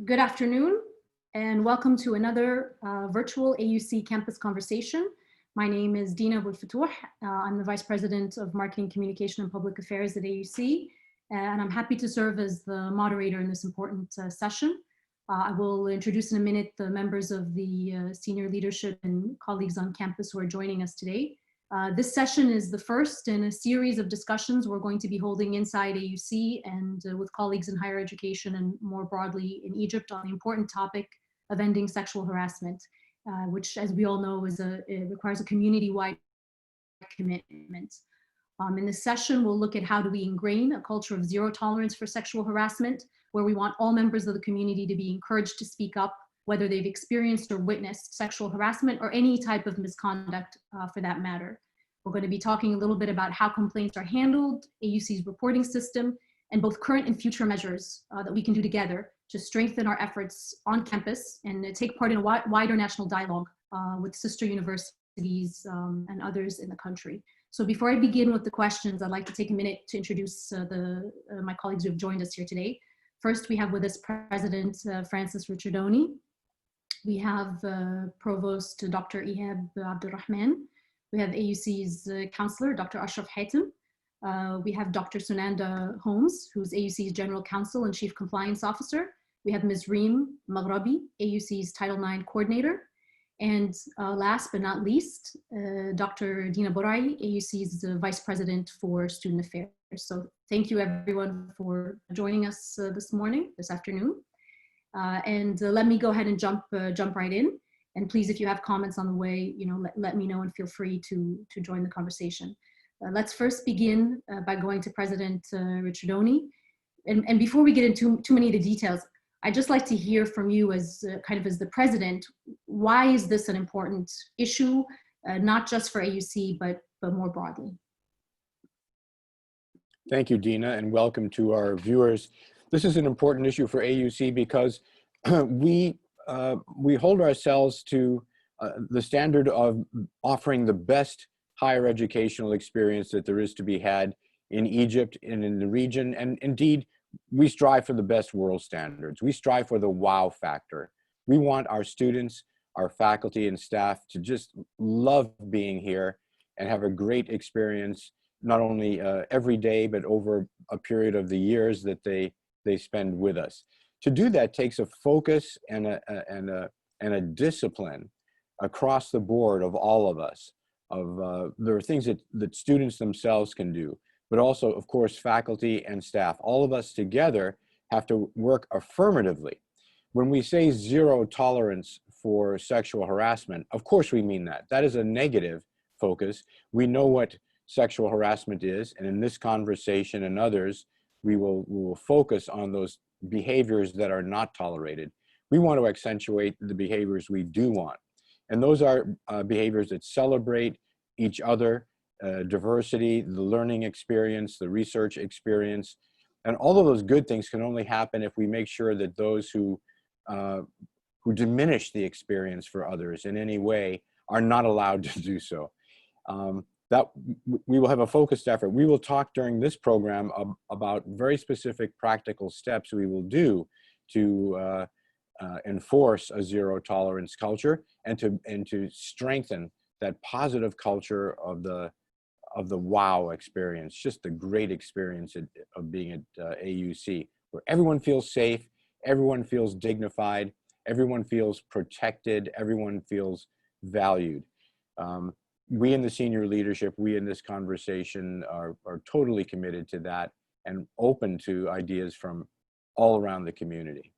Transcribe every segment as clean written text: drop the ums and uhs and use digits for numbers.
Good afternoon and welcome to another virtual AUC campus conversation. My name is Dina Abou-El-Fatouh. I'm the Vice President of Marketing, Communication and Public Affairs at AUC, and I'm happy to serve as the moderator in this important session. I will introduce in a minute the members of the senior leadership and colleagues on campus who are joining us today. This session is the first in a series of discussions we're going to be holding inside AUC and with colleagues in higher education and more broadly in Egypt on the important topic of ending sexual harassment, which, as we all know, it requires a community-wide commitment. In this session, we'll look at how do we ingrain a culture of zero tolerance for sexual harassment, where we want all members of the community to be encouraged to speak up, whether they've experienced or witnessed sexual harassment or any type of misconduct for that matter. We're going to be talking a little bit about how complaints are handled, AUC's reporting system, and both current and future measures that we can do together to strengthen our efforts on campus and take part in a wider national dialogue with sister universities and others in the country. So before I begin with the questions, I'd like to take a minute to introduce my colleagues who have joined us here today. First, we have with us President Francis Richardoni. We have Provost Dr. Ihab Abdurrahman. We have AUC's counselor, Dr. Ashraf Hatem. We have Dr. Sunanda Holmes, who's AUC's General Counsel and Chief Compliance Officer. We have Ms. Reem Maghrabi, AUC's Title IX Coordinator. And last but not least, Dr. Dina Borai, AUC's Vice President for Student Affairs. So thank you everyone for joining us this afternoon. Let me go ahead and jump right in. And please, if you have comments on the way, let me know and feel free to join the conversation. Let's first begin by going to President Richardoni. And before we get into too many of the details, I'd just like to hear from you as as the president, why is this an important issue, not just for AUC, but more broadly? Thank you, Dina, and welcome to our viewers. This is an important issue for AUC because we hold ourselves to the standard of offering the best higher educational experience that there is to be had in Egypt and in the region. And indeed, we strive for the best world standards. We strive for the wow factor. We want our students, our faculty and staff to just love being here and have a great experience, not only every day, but over a period of the years that they spend with us. To do that takes a focus and a discipline across the board of all of us. There are things that students themselves can do, but also, of course, faculty and staff. All of us together have to work affirmatively. When we say zero tolerance for sexual harassment, of course we mean that. That is a negative focus. We know what sexual harassment is, and in this conversation and others, we will focus on those behaviors that are not tolerated. We want to accentuate the behaviors we do want. And those are behaviors that celebrate each other, diversity, the learning experience, the research experience. And all of those good things can only happen if we make sure that those who diminish the experience for others in any way are not allowed to do so. That we will have a focused effort. We will talk during this program about very specific practical steps we will do to enforce a zero tolerance culture and to strengthen that positive culture of the wow experience, just the great experience of being at AUC, where everyone feels safe, everyone feels dignified, everyone feels protected, everyone feels valued. We in the senior leadership, we in this conversation are totally committed to that and open to ideas from all around the community.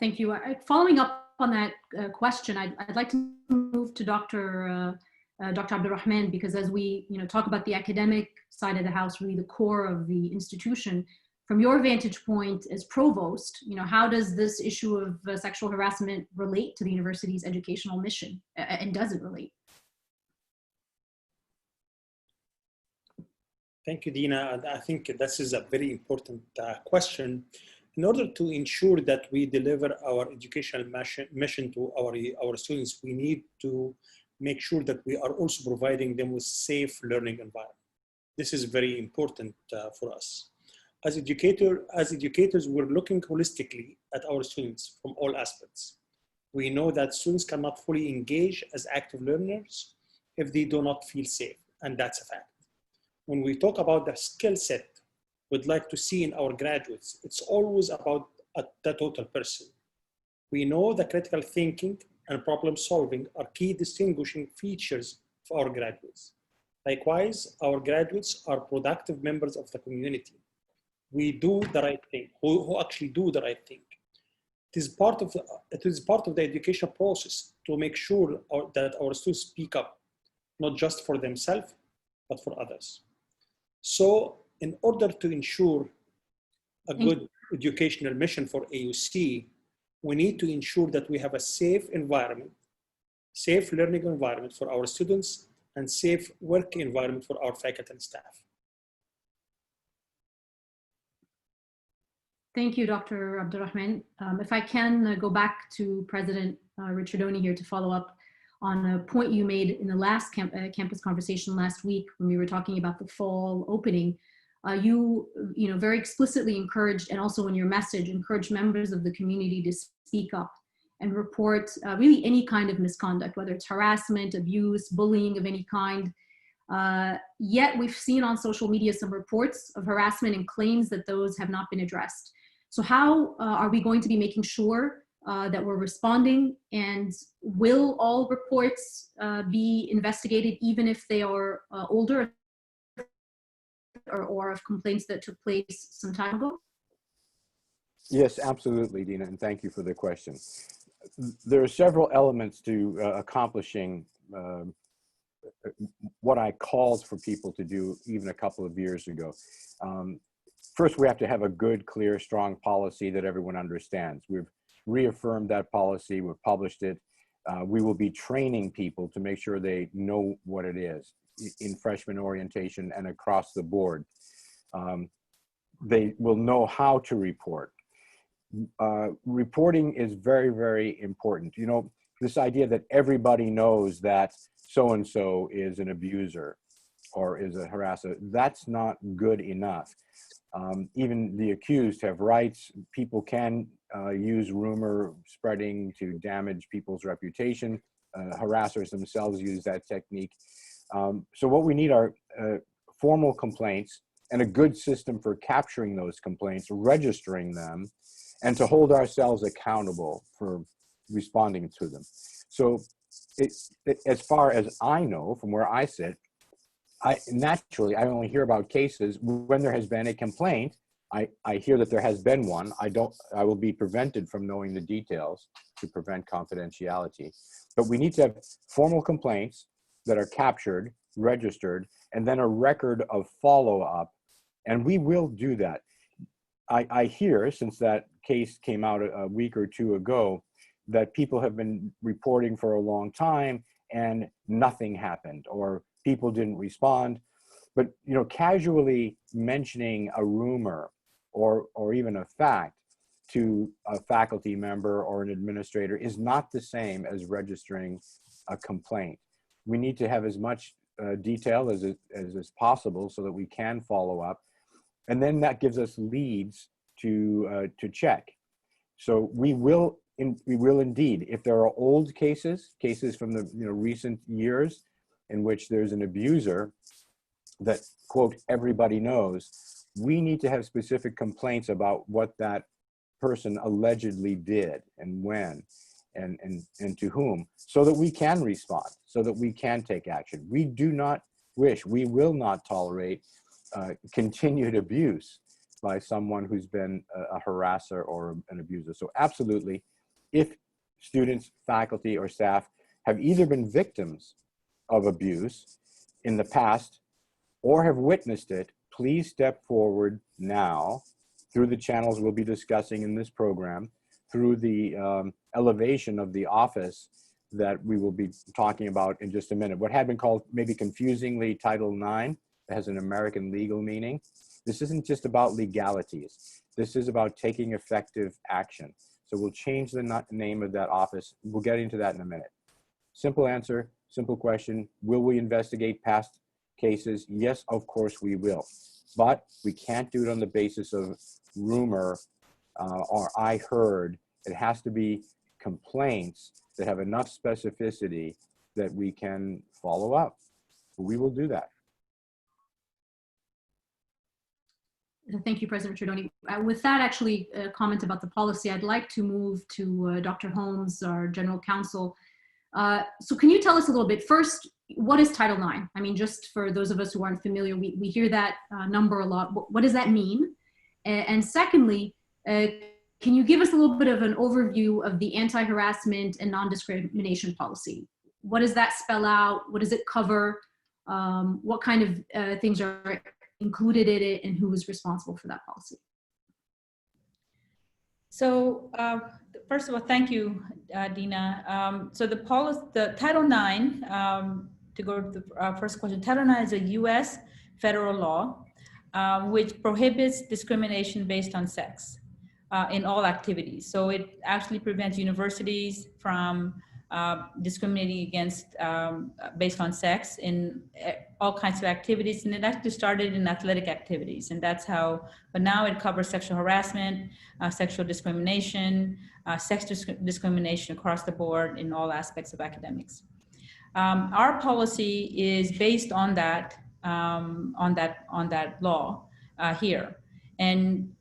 Thank you. Following up on that question, I'd like to move to Dr. Abdurrahman, because as we talk about the academic side of the house, really the core of the institution, from your vantage point as provost, how does this issue of sexual harassment relate to the university's educational mission, and does it relate? Thank you, Dina. I think this is a very important question. In order to ensure that we deliver our educational mission to our students, we need to make sure that we are also providing them with safe learning environment. This is very important for us. As educators, we're looking holistically at our students from all aspects. We know that students cannot fully engage as active learners if they do not feel safe, and that's a fact. When we talk about the skill set we'd like to see in our graduates, it's always about the total person. We know the critical thinking and problem solving are key distinguishing features of our graduates. Likewise, our graduates are productive members of the community. We do the right thing, who actually do the right thing. It is part of the education process to make sure that our students speak up, not just for themselves, but for others. So in order to ensure a good educational mission for AUC, we need to ensure that we have a safe environment, safe learning environment for our students, and safe work environment for our faculty and staff. Thank you, Dr. Abdulrahman. If I can go back to President Ricciardoni here to follow up on a point you made in the last campus conversation last week when we were talking about the fall opening. You very explicitly encouraged, and also in your message, encouraged members of the community to speak up and report really any kind of misconduct, whether it's harassment, abuse, bullying of any kind. Yet we've seen on social media some reports of harassment and claims that those have not been addressed. So how are we going to be making sure that we're responding, and will all reports be investigated even if they are older or of complaints that took place some time ago? Yes, absolutely, Dina, and thank you for the question. There are several elements to accomplishing what I called for people to do even a couple of years ago. First, we have to have a good, clear, strong policy that everyone understands. We've reaffirmed that policy, we've published it. We will be training people to make sure they know what it is in freshman orientation and across the board. They will know how to report. Reporting is very, very important. You know, this idea that everybody knows that so-and-so is an abuser or is a harasser, that's not good enough. Even the accused have rights. People can use rumor spreading to damage people's reputation. Harassers themselves use that technique. So what we need are formal complaints and a good system for capturing those complaints, registering them, and to hold ourselves accountable for responding to them. So as far as I know, from where I sit, naturally, I only hear about cases when there has been a complaint. I hear that there has been one. I will be prevented from knowing the details to prevent confidentiality. But we need to have formal complaints that are captured, registered, and then a record of follow-up. And we will do that. I hear, since that case came out a week or two ago, that people have been reporting for a long time and nothing happened, or people didn't respond. But you know, casually mentioning a rumor or even a fact to a faculty member or an administrator is not the same as registering a complaint. We need to have as much detail as possible so that we can follow up, and then that gives us leads to check. So we will indeed, if there are old cases from the recent years in which there's an abuser that, quote, everybody knows, we need to have specific complaints about what that person allegedly did and when and to whom, so that we can respond, so that we can take action. We do not wish, we will not tolerate continued abuse by someone who's been a harasser or an abuser. So absolutely, if students, faculty, or staff have either been victims of abuse in the past or have witnessed it, please step forward now through the channels we'll be discussing in this program, through the elevation of the office that we will be talking about in just a minute. What had been called maybe confusingly Title IX, that has an American legal meaning. This isn't just about legalities. This is about taking effective action. So we'll change the name of that office. We'll get into that in a minute. Simple answer, simple question. Will we investigate past cases? Yes, of course we will. but we can't do it on the basis of rumor or I heard. It has to be complaints that have enough specificity that we can follow up. We will do that. Thank you, President Tredoni. With that actually comment about the policy, I'd like to move to Dr. Holmes, our General Counsel. So can you tell us a little bit, first, what is Title IX? I mean, just for those of us who aren't familiar, we hear that number a lot. What does that mean? And secondly, can you give us a little bit of an overview of the anti-harassment and non-discrimination policy? What does that spell out? What does it cover? What kind of things are included in it, and who is responsible for that policy? So first of all, thank you, Dina. So the Title IX, to go to the first question, Title IX is a US federal law which prohibits discrimination based on sex in all activities. So it actually prevents universities from discriminating against based on sex in all kinds of activities, and it actually started in athletic activities, and that's how. But now it covers sexual harassment, sexual discrimination, sex discrimination across the board in all aspects of academics. Our policy is based on that law here, and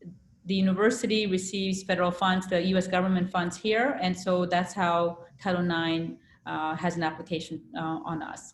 the university receives federal funds, the U.S. government funds here, and so that's how Title IX has an application on us.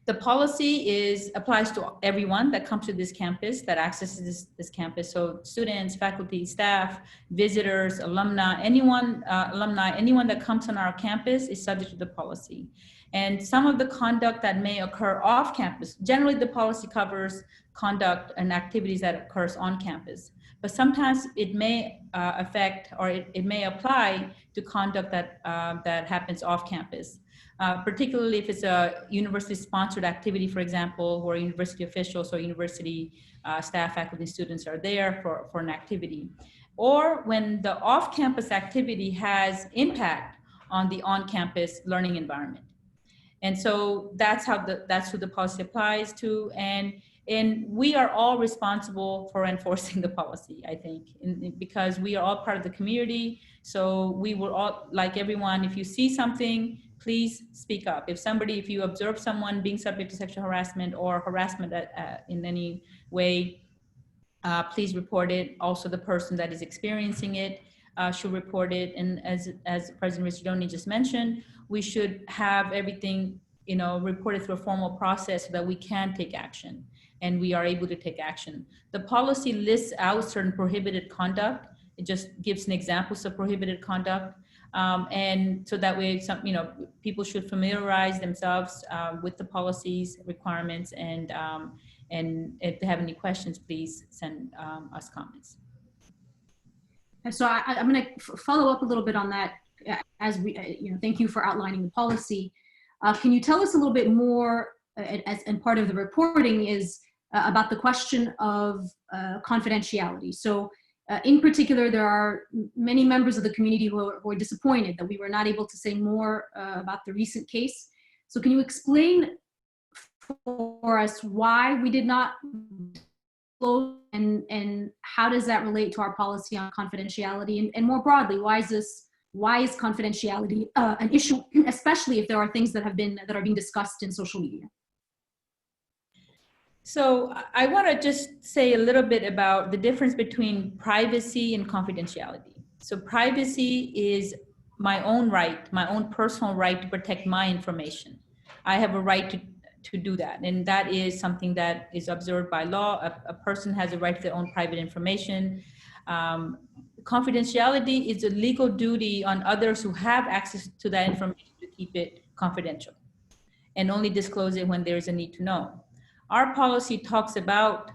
The policy applies to everyone that comes to this campus, that accesses this campus. So students, faculty, staff, visitors, alumni, anyone that comes on our campus is subject to the policy. And some of the conduct that may occur off campus, generally the policy covers conduct and activities that occurs on campus. But sometimes it may affect, or it may apply to conduct that happens off campus, particularly if it's a university-sponsored activity, for example, where university officials or university staff, faculty, students are there for an activity, or when the off-campus activity has impact on the on-campus learning environment. And so that's who the policy applies to, and we are all responsible for enforcing the policy, I think, because we are all part of the community. So we will all, like everyone, if you see something, please speak up. If you observe someone being subject to sexual harassment or harassment in any way, please report it. Also, the person that is experiencing it should report it. And as President Ricciardoni just mentioned, we should have everything, reported through a formal process so that we can take action. And we are able to take action. The policy lists out certain prohibited conduct. It just gives an examples of prohibited conduct. And so that way, people should familiarize themselves with the policies, requirements, and if they have any questions, please send us comments. And so I'm going to follow up a little bit on that as we, thank you for outlining the policy. Can you tell us a little bit more, and part of the reporting is about the question of confidentiality. So in particular, there are many members of the community who are disappointed that we were not able to say more about the recent case. So can you explain for us why we did not disclose, and how does that relate to our policy on confidentiality? And more broadly, why is confidentiality an issue, especially if there are things that are being discussed in social media? So I want to just say a little bit about the difference between privacy and confidentiality. So privacy is my own right, my own personal right to protect my information. I have a right to do that. And that is something that is observed by law. A person has a right to their own private information. Confidentiality is a legal duty on others who have access to that information to keep it confidential and only disclose it when there is a need to know. Our policy talks about,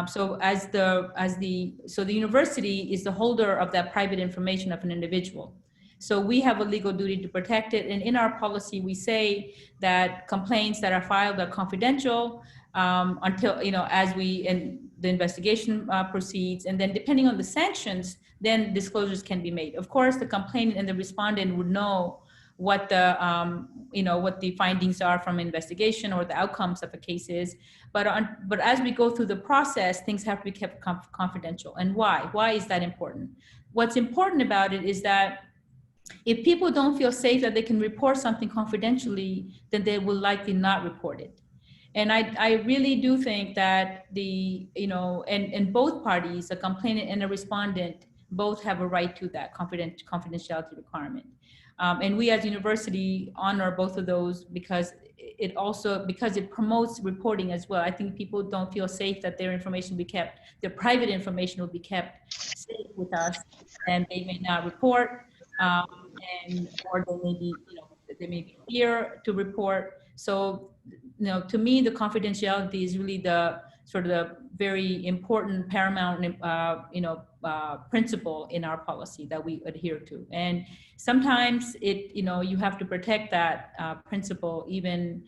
so the university is the holder of that private information of an individual. So we have a legal duty to protect it. And in our policy, we say that complaints that are filed are confidential until, as the investigation proceeds. And then depending on the sanctions, then disclosures can be made. Of course, the complainant and the respondent would know what the what the findings are from investigation or the outcomes of a case is. But as we go through the process, things have to be kept confidential. And why? Why is that important? What's important about it is that if people don't feel safe that they can report something confidentially, then they will likely not report it. And I really do think that and both parties, a complainant and a respondent, both have a right to that confidentiality requirement. And we as university honor both of those because it promotes reporting as well. I think people don't feel safe that their information will be kept, their private information will be kept safe with us, and they may not report, or they may be fear to report. So, to me, the confidentiality is really the sort of the very important paramount, principle in our policy that we adhere to. And sometimes you have to protect that principle even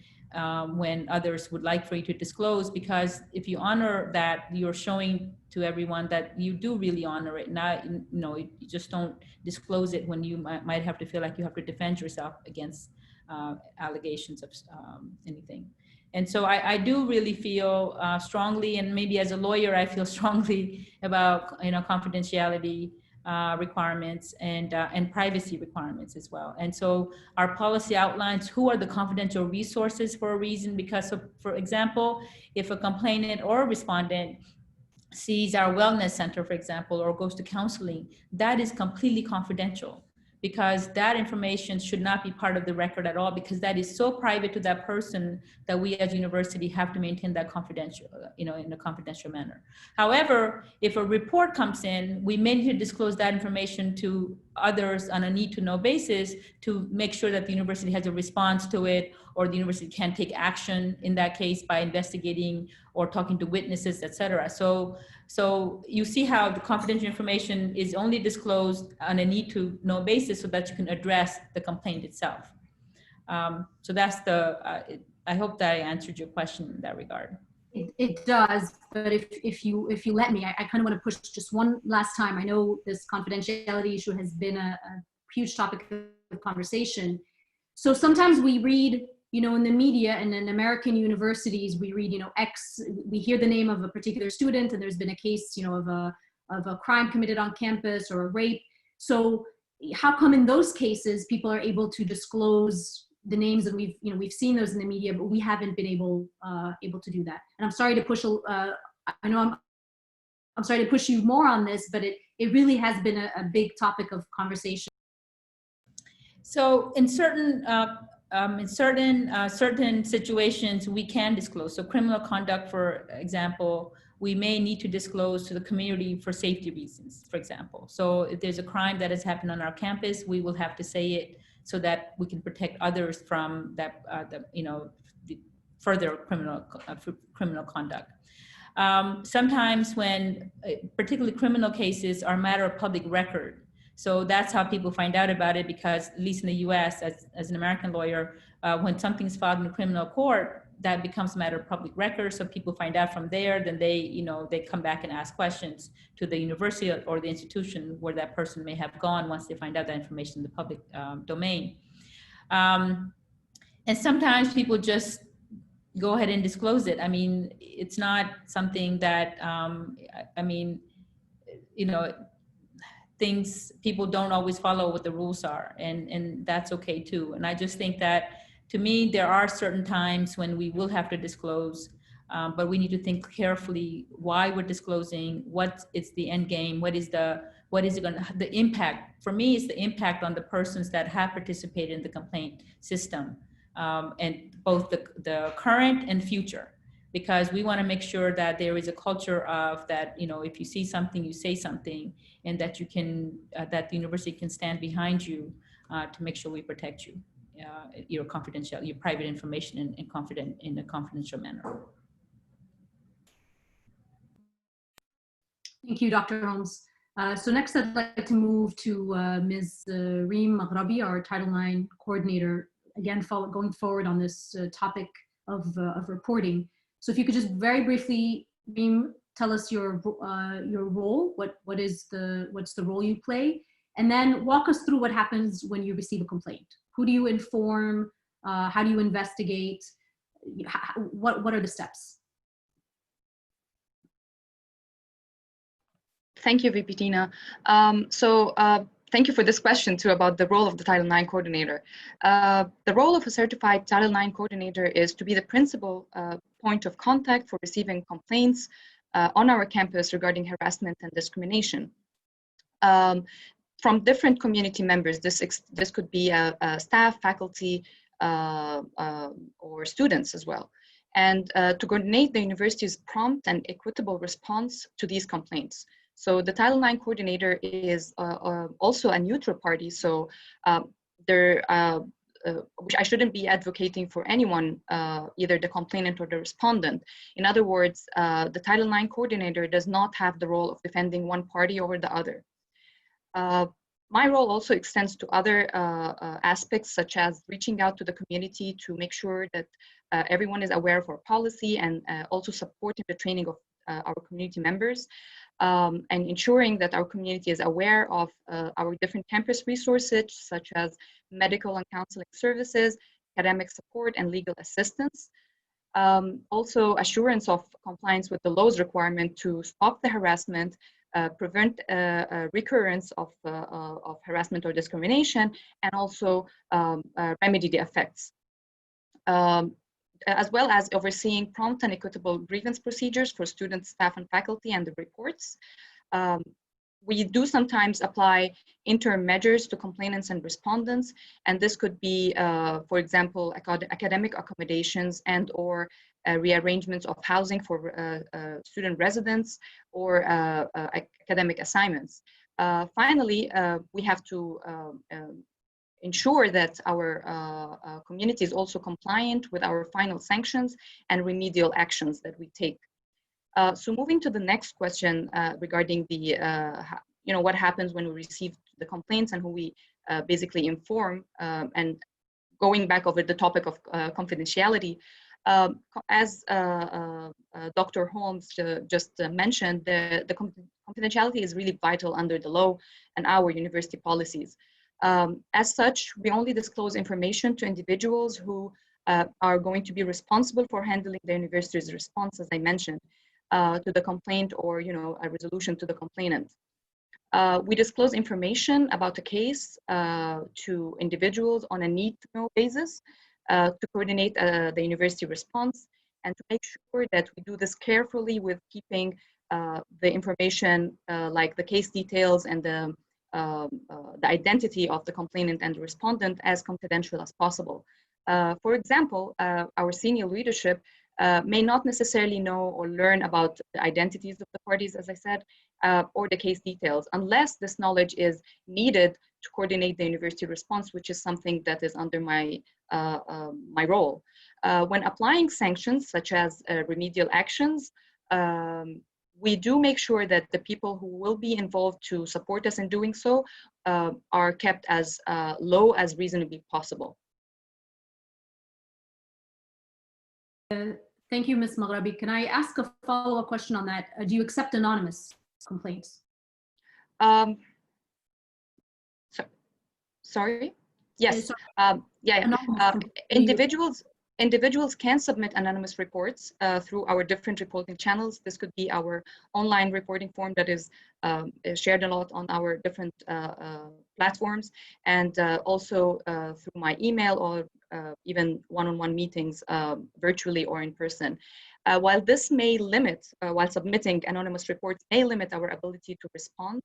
when others would like for you to disclose, because if you honor that, you're showing to everyone that you do really honor it. Not, you just don't disclose it when you might have to feel like you have to defend yourself against allegations of anything. And so I do really feel strongly, and maybe as a lawyer, I feel strongly about confidentiality requirements and privacy requirements as well. And so our policy outlines who are the confidential resources for a reason, because for example, if a complainant or a respondent sees our wellness center, for example, or goes to counseling, that is completely confidential, because that information should not be part of the record at all, because that is so private to that person that we as university have to maintain that confidential, in a confidential manner. However, if a report comes in, we may need to disclose that information to others on a need to know basis to make sure that the university has a response to it, or the university can take action in that case by investigating or talking to witnesses, etc. So you see how the confidential information is only disclosed on a need to know basis so that you can address the complaint itself. So that's I hope that I answered your question in that regard. It does, but if you let me, I kind of want to push just one last time. I know this confidentiality issue has been a huge topic of conversation. So sometimes we read, in the media and in American universities, we read, we hear the name of a particular student, and there's been a case, of a crime committed on campus or a rape. So how come in those cases people are able to disclose the names, and we've seen those in the media, but we haven't been able to do that? And I'm sorry to push. I know I'm sorry to push you more on this, but it really has been a big topic of conversation. So in certain situations, we can disclose. So criminal conduct, for example, we may need to disclose to the community for safety reasons, for example. So if there's a crime that has happened on our campus, we will have to say it so that we can protect others from that, the further criminal conduct. Sometimes when particularly criminal cases are a matter of public record. So that's how people find out about it, because at least in the US, as an American lawyer, when something's filed in a criminal court, that becomes a matter of public record. So people find out from there, then they come back and ask questions to the university or the institution where that person may have gone once they find out that information in the public domain. And sometimes people just go ahead and disclose it. I mean, it's not something that, people don't always follow what the rules are, and that's okay too. And I just think that, to me, there are certain times when we will have to disclose, but we need to think carefully why we're disclosing, what is the end game, the impact. For me, it's the impact on the persons that have participated in the complaint system, and both the current and future. Because we want to make sure that there is a culture of that, if you see something, you say something, and that you can, that the university can stand behind you to make sure we protect you, your confidential, your private information in a confidential manner. Thank you, Dr. Holmes. So next I'd like to move to Ms. Reem Maghrabi, our Title IX coordinator, again, going forward on this topic of reporting. So if you could just very briefly, Reem, tell us your role, what's the role you play, and then walk us through what happens when you receive a complaint. Who do you inform? How do you investigate? What are the steps? Thank you, VP Tina. Thank you for this question too about the role of the Title IX coordinator. The role of a certified Title IX coordinator is to be the principal point of contact for receiving complaints on our campus regarding harassment and discrimination. From different community members, this could be staff, faculty, or students as well, and to coordinate the university's prompt and equitable response to these complaints. So the Title IX coordinator is also a neutral party, so I shouldn't be advocating for anyone, either the complainant or the respondent. In other words, the Title IX coordinator does not have the role of defending one party over the other. My role also extends to other aspects, such as reaching out to the community to make sure that everyone is aware of our policy, and also supporting the training of our community members, and ensuring that our community is aware of our different campus resources, such as medical and counseling services, academic support, and legal assistance. Also, assurance of compliance with the law's requirement to stop the harassment, prevent recurrence of harassment or discrimination, and also remedy the effects. As well as overseeing prompt and equitable grievance procedures for students, staff, and faculty, and the reports. We do sometimes apply interim measures to complainants and respondents, and this could be, for example, academic accommodations and or rearrangements of housing for student residents, or academic assignments. Finally, we have to ensure that our community is also compliant with our final sanctions and remedial actions that we take. So moving to the next question regarding the, what happens when we receive the complaints and who we basically inform, and going back over the topic of confidentiality, as Dr. Holmes just mentioned, the confidentiality is really vital under the law and our university policies. As such, we only disclose information to individuals who are going to be responsible for handling the university's response, as I mentioned, to the complaint, or a resolution to the complainant. We disclose information about the case to individuals on a need-to-know basis to coordinate the university response, and to make sure that we do this carefully with keeping the information like the case details and the identity of the complainant and the respondent as confidential as possible. For example, our senior leadership may not necessarily know or learn about the identities of the parties, as I said, or the case details, unless this knowledge is needed to coordinate the university response, which is something that is under my role. When applying sanctions, such as remedial actions, we do make sure that the people who will be involved to support us in doing so are kept as low as reasonably possible. Thank you, Ms. Maghrabi. Can I ask a follow-up question on that? Do you accept anonymous complaints? Sorry? Yes. Individuals can submit anonymous reports through our different reporting channels. This could be our online reporting form that is shared a lot on our different platforms, and also through my email, or even one-on-one meetings virtually or in person. While this may limit, while submitting anonymous reports may limit our ability to respond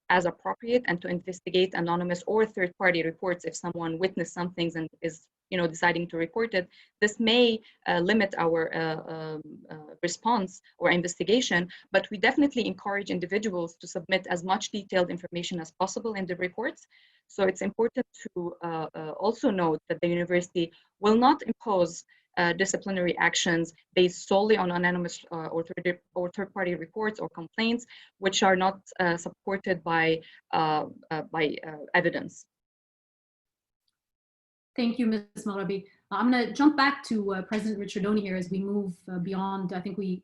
as appropriate and to investigate anonymous or third-party reports if someone witnessed some things and is deciding to report it, this may limit our response or investigation, but we definitely encourage individuals to submit as much detailed information as possible in the reports. So it's important to also note that the university will not impose disciplinary actions based solely on anonymous or third-party reports or complaints, which are not supported by evidence. Thank you, Ms. Maghrabi. I'm going to jump back to President Ricciardoni here as we move beyond. I think we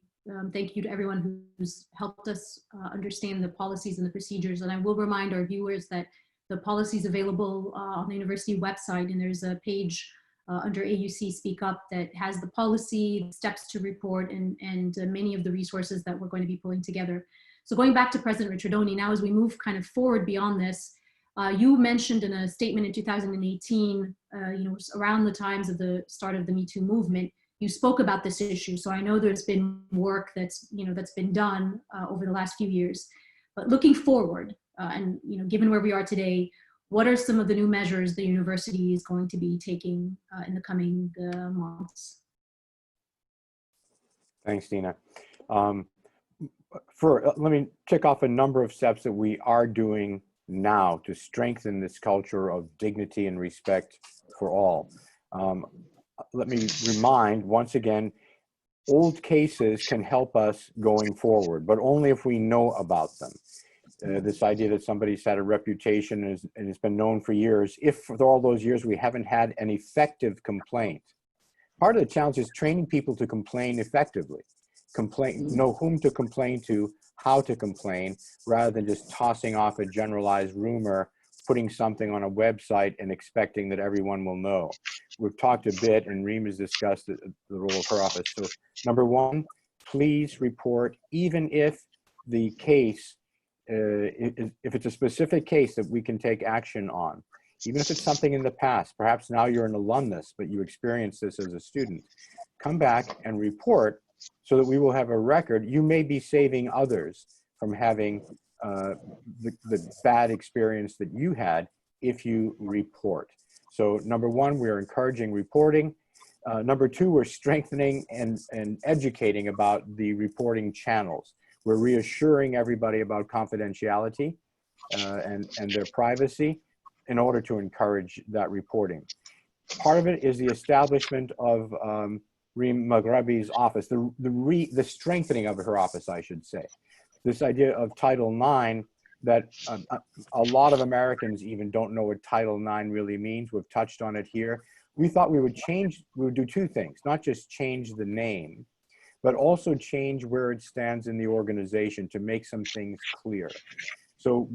thank you to everyone who's helped us understand the policies and the procedures. And I will remind our viewers that the policy is available on the university website, and there's a page under AUC Speak Up that has the policy, steps to report, and many of the resources that we're going to be pulling together. So going back to President Richardoni, now as we move kind of forward beyond this, you mentioned in a statement in 2018, around the times of the start of the Me Too movement, you spoke about this issue. So I know there's been work that's been done over the last few years. But looking forward, and given where we are today, what are some of the new measures the university is going to be taking in the coming months? Thanks, Dina. Let me tick off a number of steps that we are doing now to strengthen this culture of dignity and respect for all. Let me remind once again, old cases can help us going forward, but only if we know about them. This idea that somebody's had a reputation and it's been known for years, if for all those years we haven't had an effective complaint. Part of the challenge is training people to complain effectively. Know whom to complain to, how to complain, rather than just tossing off a generalized rumor, putting something on a website and expecting that everyone will know. We've talked a bit, and Reem has discussed the role of her office. So number one, please report, even if the case, if it's a specific case that we can take action on, even if it's something in the past. Perhaps now you're an alumnus, but you experienced this as a student. Come back and report so that we will have a record. You may be saving others from having the bad experience that you had if you report. So number one, we're encouraging reporting. Number two, we're strengthening and educating about the reporting channels. We're reassuring everybody about confidentiality and their privacy in order to encourage that reporting. Part of it is the establishment of Reem Maghrabi's office, the strengthening of her office, I should say. This idea of Title IX that a lot of Americans even don't know what Title IX really means. We've touched on it here. We thought we would do two things, not just change the name, but also change where it stands in the organization to make some things clear. So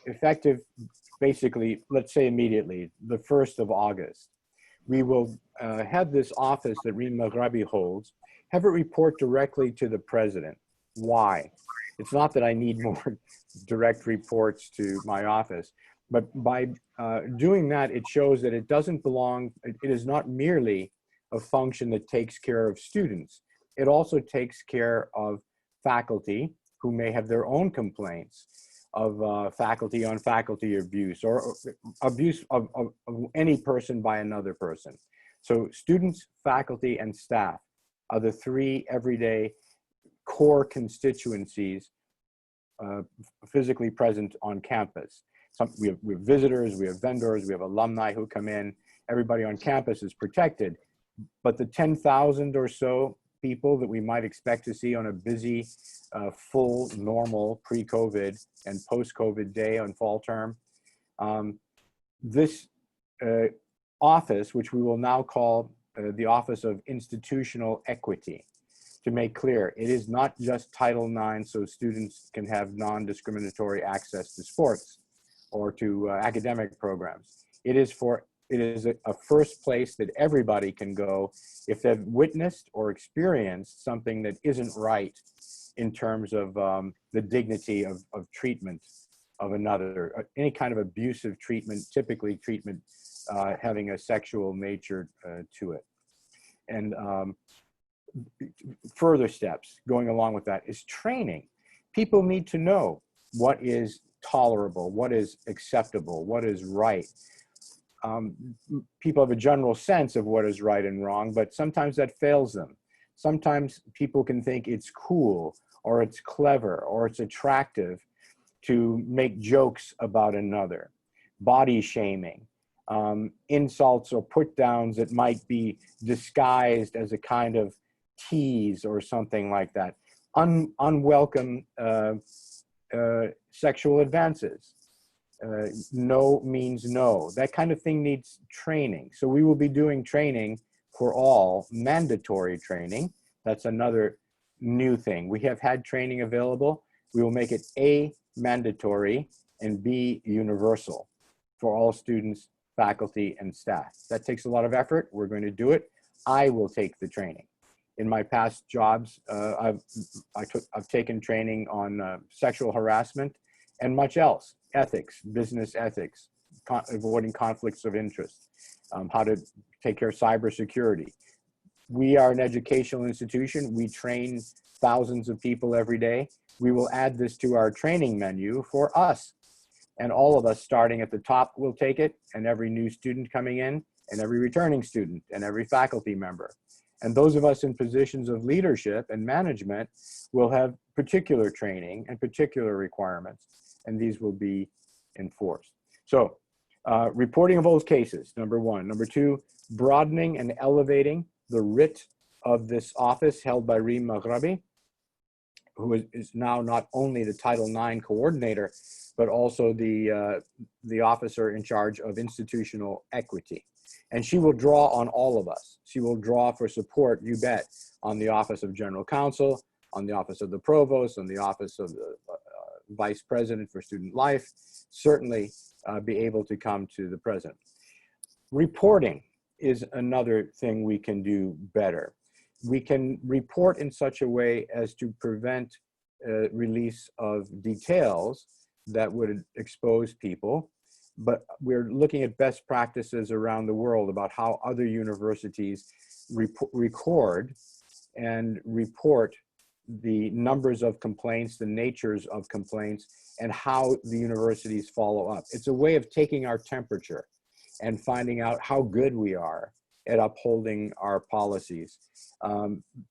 effective, basically, let's say immediately, the 1st of August, we will have this office that Reem Maghrabi holds, have it report directly to the president. Why? It's not that I need more direct reports to my office, but by doing that, it shows that it doesn't belong, it is not merely a function that takes care of students. It also takes care of faculty who may have their own complaints of faculty on faculty abuse or abuse of any person by another person. So students, faculty, and staff are the three everyday core constituencies physically present on campus. We have visitors, we have vendors, we have alumni who come in. Everybody on campus is protected, but the 10,000 or so people that we might expect to see on a busy, full, normal pre-COVID and post-COVID day on fall term, this office, which we will now call the Office of Institutional Equity, to make clear, it is not just Title IX so students can have non-discriminatory access to sports or to academic programs. It is a first place that everybody can go if they've witnessed or experienced something that isn't right in terms of the dignity of treatment of another, any kind of abusive treatment, typically treatment having a sexual nature to it. And further steps going along with that is training. People need to know what is tolerable, what is acceptable, what is right. People have a general sense of what is right and wrong, but sometimes that fails them. Sometimes people can think it's cool or it's clever or it's attractive to make jokes about another, body shaming, insults or put downs that might be disguised as a kind of tease or something like that, unwelcome sexual advances. No means no. That kind of thing needs training. So we will be doing training for all, mandatory training. That's another new thing. We have had training available. We will make it A, mandatory, and B, universal. for all students, faculty, and staff. That takes a lot of effort. We're going to do it. I will take the training. In my past jobs, I've taken training on sexual harassment and much else, ethics, business ethics, avoiding conflicts of interest, how to take care of cybersecurity. We are an educational institution. We train thousands of people every day. We will add this to our training menu for us. And all of us starting at the top will take it, and every new student coming in, and every returning student, and every faculty member. And those of us in positions of leadership and management will have particular training and particular requirements, and these will be enforced. So reporting of those cases, number one. Number two, broadening and elevating the writ of this office held by Reem Maghrabi, who is now not only the Title IX coordinator, but also the officer in charge of institutional equity. And she will draw on all of us. She will draw for support, you bet, on the Office of General Counsel, on the Office of the Provost, on the Office of the Vice President for Student Life, certainly be able to come to the President. Reporting is another thing we can do better. We can report in such a way as to prevent release of details that would expose people, but we're looking at best practices around the world about how other universities record and report the numbers of complaints, the natures of complaints, and how the universities follow up. It's a way of taking our temperature and finding out how good we are at upholding our policies.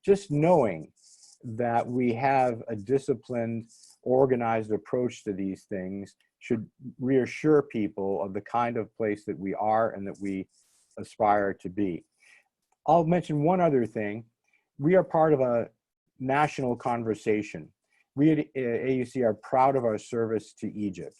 Just knowing that we have a disciplined, organized approach to these things should reassure people of the kind of place that we are and that we aspire to be. I'll mention one other thing. We are part of a national conversation. We at AUC are proud of our service to Egypt.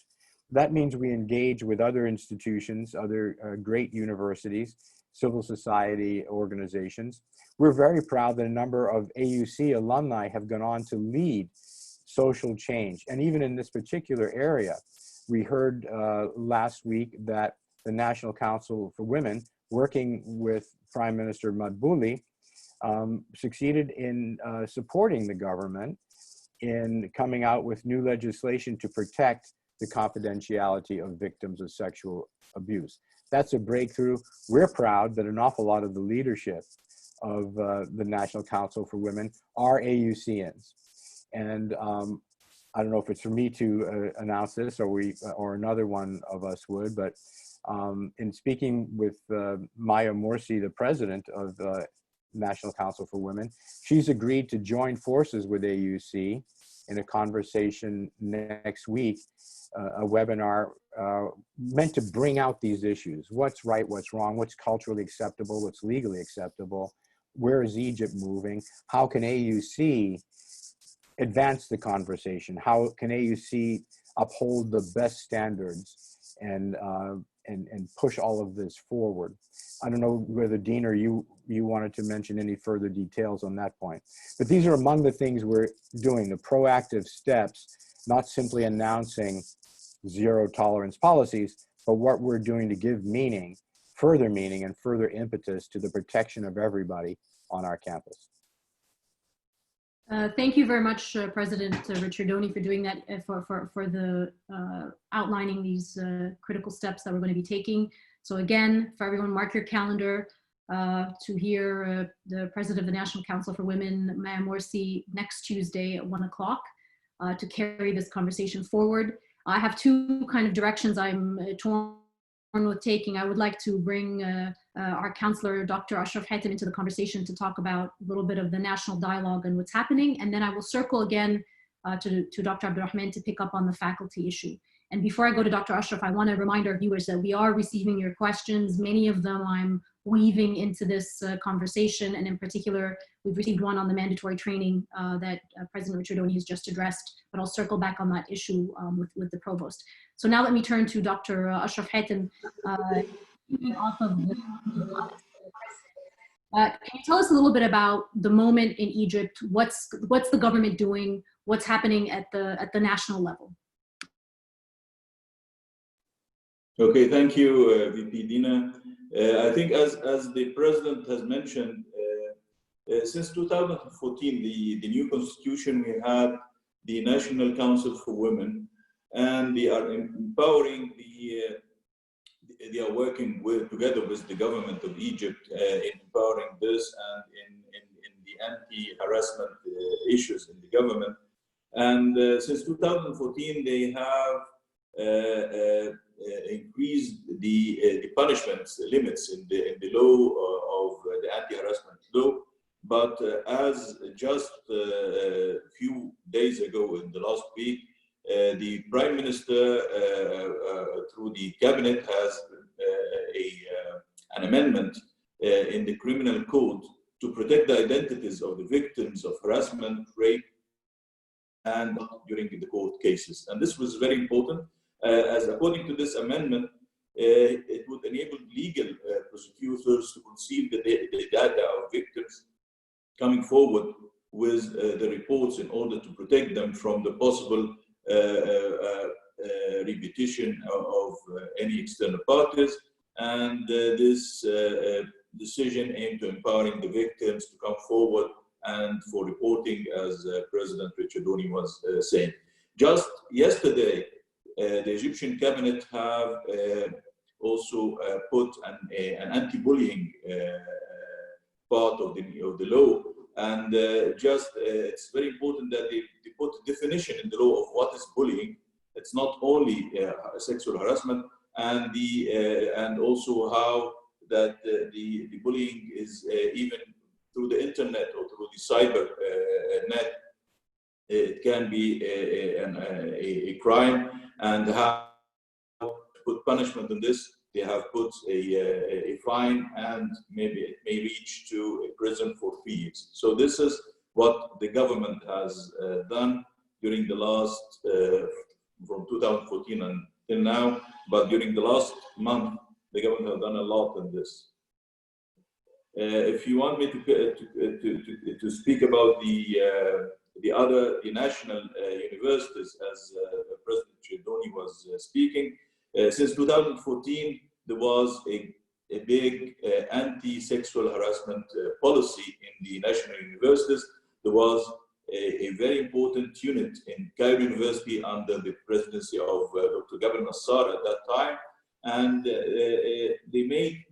That means we engage with other institutions, other great universities, civil society organizations. We're very proud that a number of AUC alumni have gone on to lead social change. And even in this particular area, we heard last week that the National Council for Women, working with Prime Minister Madbouli, succeeded in supporting the government in coming out with new legislation to protect the confidentiality of victims of sexual abuse. That's a breakthrough. We're proud that an awful lot of the leadership of the National Council for Women are AUCNs. And I don't know if it's for me to announce this or another one of us would, but in speaking with Maya Morsi, the president of the National Council for Women, she's agreed to join forces with AUC in a conversation next week, a webinar meant to bring out these issues. What's right, what's wrong, what's culturally acceptable, what's legally acceptable, where is Egypt moving, how can AUC advance the conversation, how can AUC uphold the best standards and push all of this forward. I don't know whether Dean or you wanted to mention any further details on that point, but these are among the things we're doing, the proactive steps, not simply announcing zero tolerance policies, but what we're doing to give meaning, further meaning and further impetus to the protection of everybody on our campus. Thank you very much, President Ricciardoni, for doing that, for the outlining these critical steps that we're going to be taking. So again, for everyone, mark your calendar to hear the President of the National Council for Women, Maya Morsi, next Tuesday at 1 o'clock to carry this conversation forward. I have two kind of directions I'm torn with taking. I would like to bring our counselor, Dr. Ashraf Hatem, into the conversation to talk about a little bit of the national dialogue and what's happening. And then I will circle again to Dr. Abdurrahman to pick up on the faculty issue. And before I go to Dr. Ashraf, I want to remind our viewers that we are receiving your questions. Many of them I'm weaving into this conversation. And in particular, we've received one on the mandatory training that President Ricciardoni has just addressed, but I'll circle back on that issue with the provost. So now let me turn to Dr. Ashraf Hatem. Off of can you tell us a little bit about the moment in Egypt? What's the government doing? What's happening at the national level? Okay, thank you, VP Dina. I think as the President has mentioned, since 2014, the new constitution, we had the National Council for Women, and they are empowering they are working together with the government of Egypt in empowering this and in the anti-harassment issues in the government. And since 2014, they have increased the punishments limits in the law of the anti-harassment law. But as just a few days ago, in the last week, the Prime Minister, through the cabinet, has an amendment in the criminal code to protect the identities of the victims of harassment, rape, and during the court cases. And this was very important, as according to this amendment, it would enable legal prosecutors to conceal the data of victims coming forward with the reports in order to protect them from the possible repetition of any external parties. And this decision aimed to empowering the victims to come forward and for reporting, as President Richardoni was saying. Just yesterday, the Egyptian cabinet have also put an anti-bullying part of the law. And it's very important that they put a definition in the law of what is bullying. It's not only sexual harassment, and also how that the bullying is even through the internet or through the cyber net. It can be a crime, and how to put punishment on this. They have put a fine, and maybe it may reach to a prison for 3 years. So this is what the government has done during the last, from 2014 until now, but during the last month, the government has done a lot in this. If you want me to speak about the national universities, as President Chedoni was speaking, since 2014, there was a big anti-sexual harassment policy in the national universities. There was a very important unit in Cairo University under the presidency of Dr. Gabriel Nassar at that time. And they made,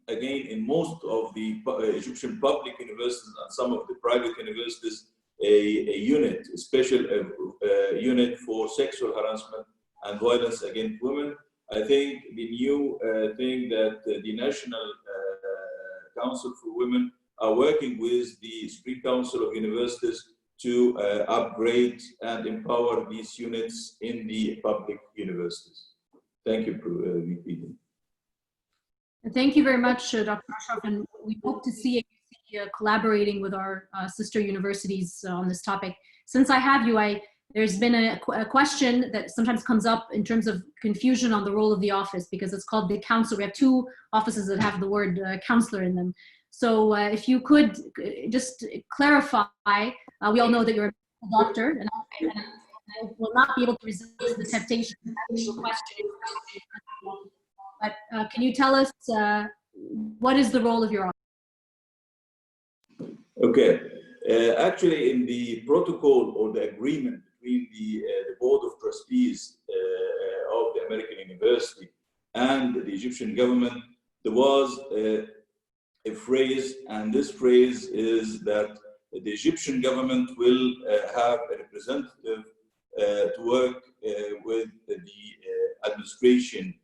again, in most of the Egyptian public universities and some of the private universities, a unit, a special unit for sexual harassment and violence against women. I think the new thing that the National Council for Women are working with the Supreme Council of Universities to upgrade and empower these units in the public universities. Thank you, VP. Thank you very much, Dr. Ashraf, and we hope to see collaborating with our sister universities on this topic. Since I have you, there's been a question that sometimes comes up in terms of confusion on the role of the office, because it's called the council. We have two offices that have the word counselor in them. So if you could just clarify, we all know that you're a doctor, and I will not be able to resist the temptation to ask you a question. But can you tell us what is the role of your office? Okay. Actually, in the protocol or the agreement between the Board of Trustees of the American University and the Egyptian government, there was a phrase, and this phrase is that the Egyptian government will have a representative to work with the administration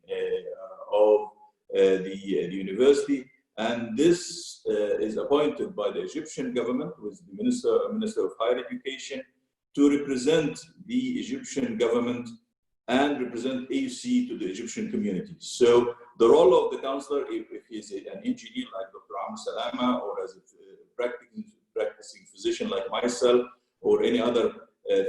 of the university, and this is appointed by the Egyptian government with the Minister of Higher Education to represent the Egyptian government and represent AUC to the Egyptian community. So the role of the counselor, if he's an engineer like Dr. Amr Salama, or as a practicing physician like myself, or any other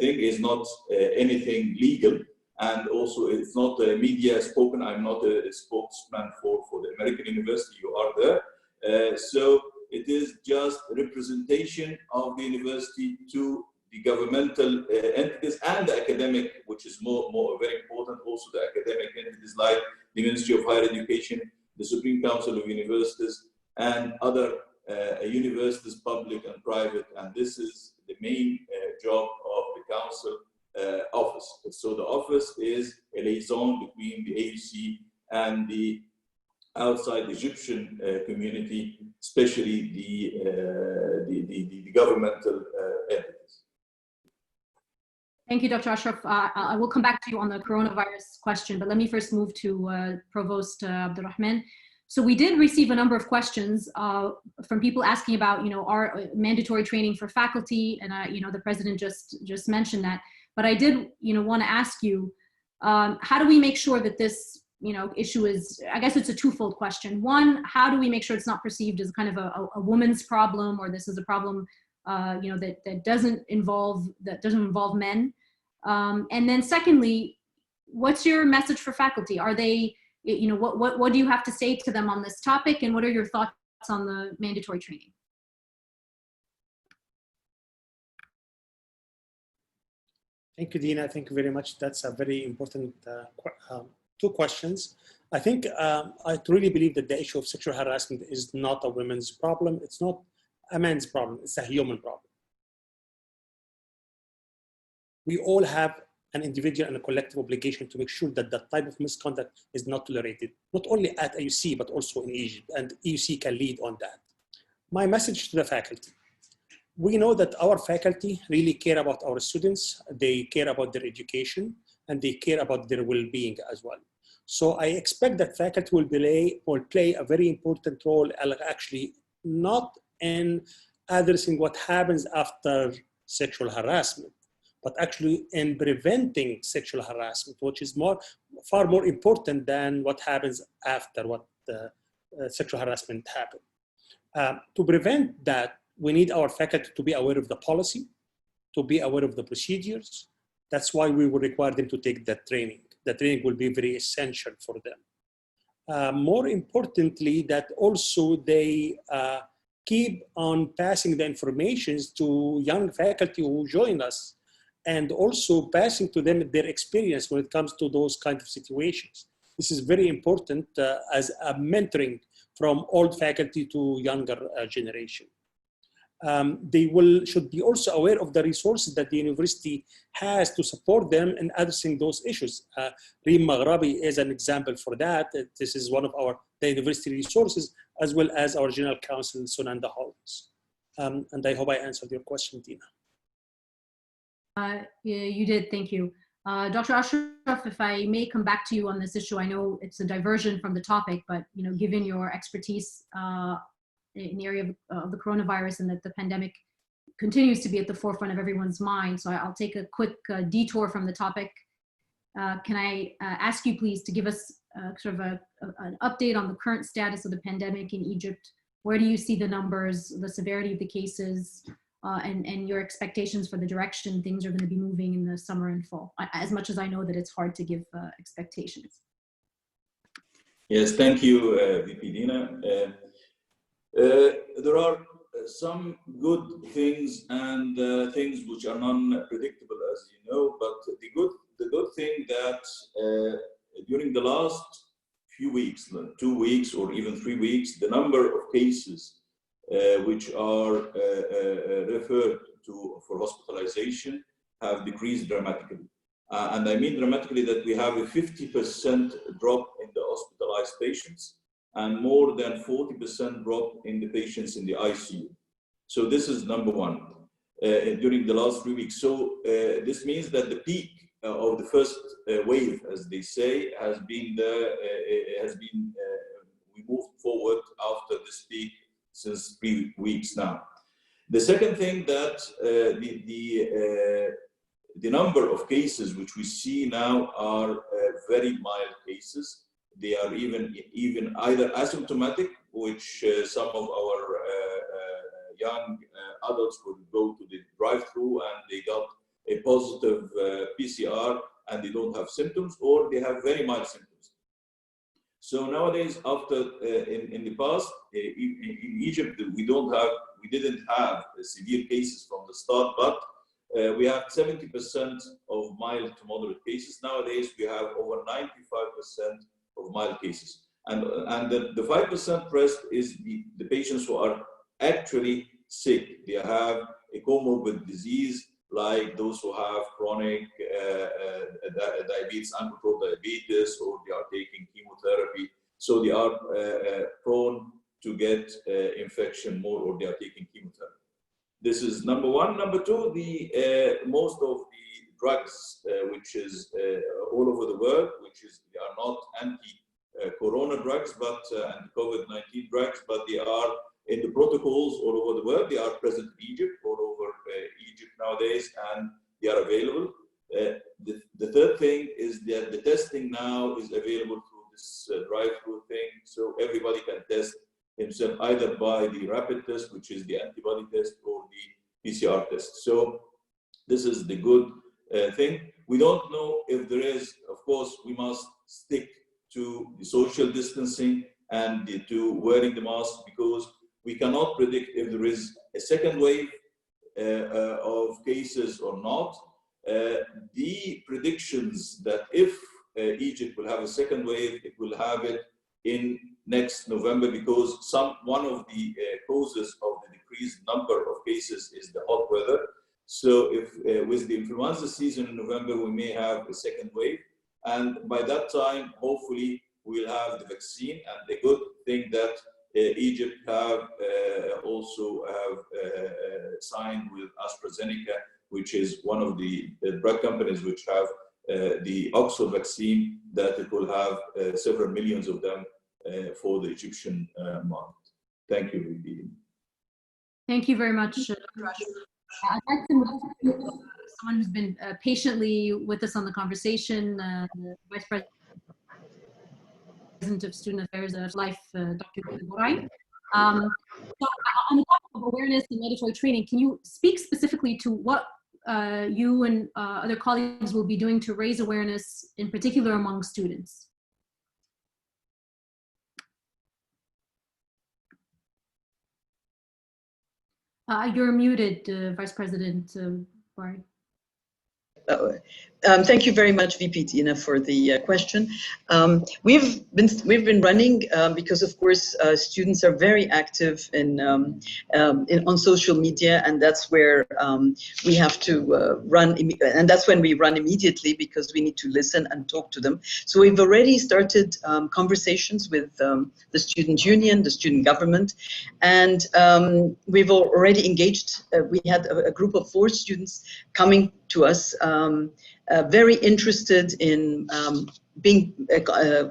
thing, is not anything legal. And also, it's not media spoken. I'm not a spokesman for the American University. You are there. So it is just representation of the university to the governmental entities and the academic, which is more very important. Also, the academic entities like the Ministry of Higher Education, the Supreme Council of Universities, and other universities, public and private. And this is the main job of the Council office. So the office is a liaison between the AUC and the outside Egyptian community, especially the governmental entities. Thank you, Dr. Ashraf. I will come back to you on the coronavirus question, but let me first move to Provost Abdulrahman. So we did receive a number of questions from people asking about, our mandatory training for faculty, and the president just mentioned that. But I did, want to ask you, how do we make sure that this, issue is, I guess it's a twofold question. One, how do we make sure it's not perceived as kind of a woman's problem, or this is a problem, that doesn't involve men? And then secondly, what's your message for faculty? Are they, what do you have to say to them on this topic, and what are your thoughts on the mandatory training? Thank you, Dina. Thank you very much. That's a very important two questions. I think I truly believe that the issue of sexual harassment is not a women's problem. It's not a man's problem. It's a human problem. We all have an individual and a collective obligation to make sure that that type of misconduct is not tolerated, not only at AUC, but also in Egypt, and AUC can lead on that. My message to the faculty: we know that our faculty really care about our students, they care about their education, and they care about their well-being as well. So I expect that faculty will play a very important role, actually not in addressing what happens after sexual harassment, but actually in preventing sexual harassment, which is far more important than what happens after what sexual harassment happened. To prevent that, we need our faculty to be aware of the policy, to be aware of the procedures. That's why we will require them to take that training. The training will be very essential for them. More importantly, that also they keep on passing the information to young faculty who join us, and also passing to them their experience when it comes to those kinds of situations. This is very important as a mentoring from old faculty to younger generation. They should be also aware of the resources that the university has to support them in addressing those issues. Reem Maghrabi is an example for that. This is one of the university resources, as well as our General Counsel, Sunanda Holmes. And I hope I answered your question, Dina. Yeah, you did, thank you. Dr. Ashraf, if I may come back to you on this issue, I know it's a diversion from the topic, but given your expertise in the area of the coronavirus, and that the pandemic continues to be at the forefront of everyone's mind, so I'll take a quick detour from the topic. Can I ask you please to give us sort of an update on the current status of the pandemic in Egypt? Where do you see the numbers, the severity of the cases, and your expectations for the direction things are going to be moving in the summer and fall, as much as I know that it's hard to give expectations? Yes, thank you, VP Dina. There are some good things and things which are non-predictable, as you know, but the good thing that during the last few weeks, 2 weeks or even 3 weeks, the number of cases which are referred to for hospitalization have decreased dramatically. And I mean dramatically that we have a 50% drop in the hospitalized patients and more than 40% drop in the patients in the ICU. So this is number one during the last 3 weeks. So this means that the peak of the first wave, as they say, has been we moved forward after this peak since 3 weeks now. The second thing that the number of cases which we see now are very mild cases. They are even either asymptomatic, which some of our young adults would go to the drive-through and they got a positive PCR and they don't have symptoms, or they have very mild symptoms. So nowadays, after in the past, in Egypt, we didn't have severe cases from the start, but we have 70% of mild to moderate cases. Nowadays, we have over 95% mild cases. And the 5% rest is the patients who are actually sick. They have a comorbid disease, like those who have chronic diabetes, uncontrolled diabetes, or they are taking chemotherapy. So they are prone to get infection more, or they are taking chemotherapy. This is number one. Number two, most of the drugs, which is all over the world, they are not anti-corona drugs, but anti-COVID-19 drugs, but they are in the protocols all over the world. They are present in Egypt, all over Egypt nowadays, and they are available. The third thing is that the testing now is available through this drive-through thing, so everybody can test himself either by the rapid test, which is the antibody test, or the PCR test. So this is the good thing. We don't know if there is, of course, we must stick to the social distancing and to wearing the mask, because we cannot predict if there is a second wave of cases or not. The predictions that if Egypt will have a second wave, it will have it in next November, because one of the causes of the decreased number of cases is the hot weather. So if with the influenza season in November, we may have a second wave. And by that time, hopefully, we'll have the vaccine. And the good thing that Egypt also have signed with AstraZeneca, which is one of the drug companies which have the Oxford vaccine, that it will have several millions of them for the Egyptian market. Thank you, Vivi. Thank you very much, Dr. Ashraf. I'd like to move to someone who's been patiently with us on the conversation, the Vice President of Student Affairs of Life, Dr. Borai. So on the topic of awareness and mandatory training, can you speak specifically to what you and other colleagues will be doing to raise awareness, in particular among students? You're muted, Vice President Borai. Thank you very much, VP Tina, for the question. We've been running because, of course, students are very active on social media, and that's where we have to run, and that's when we run immediately, because we need to listen and talk to them. So we've already started conversations with the student union, the student government, and we've already engaged. We had a group of 4 students coming to us, very interested in being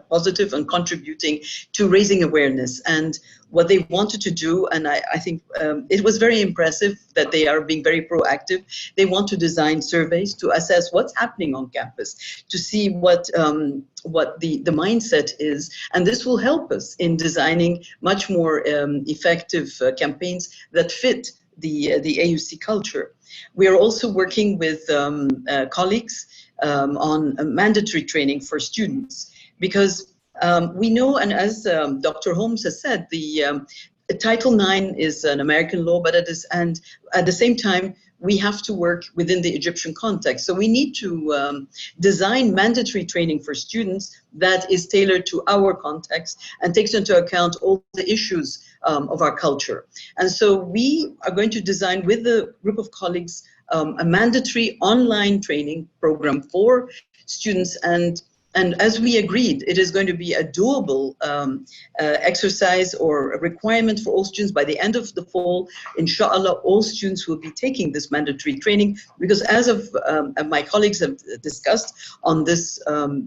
positive and contributing to raising awareness. And what they wanted to do, and I think it was very impressive that they are being very proactive. They want to design surveys to assess what's happening on campus, to see what the mindset is, and this will help us in designing much more effective campaigns that fit the AUC culture. We are also working with colleagues on mandatory training for students, because we know, and as Dr. Holmes has said, the Title IX is an American law, but at the same time, we have to work within the Egyptian context. So we need to design mandatory training for students that is tailored to our context and takes into account all the issues of our culture. And so we are going to design with a group of colleagues a mandatory online training program for students, and as we agreed, it is going to be a doable exercise or a requirement for all students by the end of the fall. Inshallah, all students will be taking this mandatory training, because as of my colleagues have discussed on this